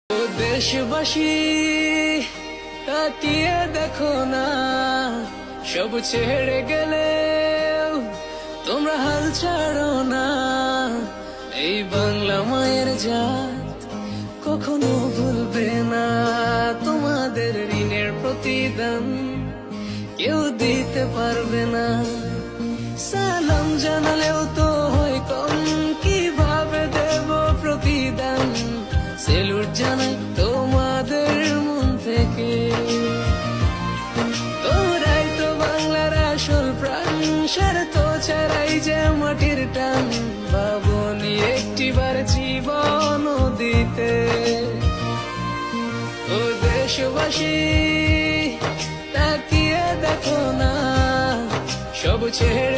ও দেশবাসী তাকিয়ে দেখো না, সব ছেড়ে গেলে তোমরা হাল ছাড়ো না। এই বাংলা মায়ের জাত কখনো ভুলবে না, তোমাদের ঋণের প্রতিদান কেউ দিতে পারবে না। সালাম জানালেও তো হয় কম, কিভাবে দেব প্রতিদান? সেলুট জানাই তোমাদের মন থেকে, তোমরাই তো বাংলার আসল প্রাণ, স্বার্থ ছাড়াই যে মাটির টান। ভাবনি একটিবার জীবন দিতে। ও দেশবাসী তাকিয়ে দেখো না, সব ছেড়ে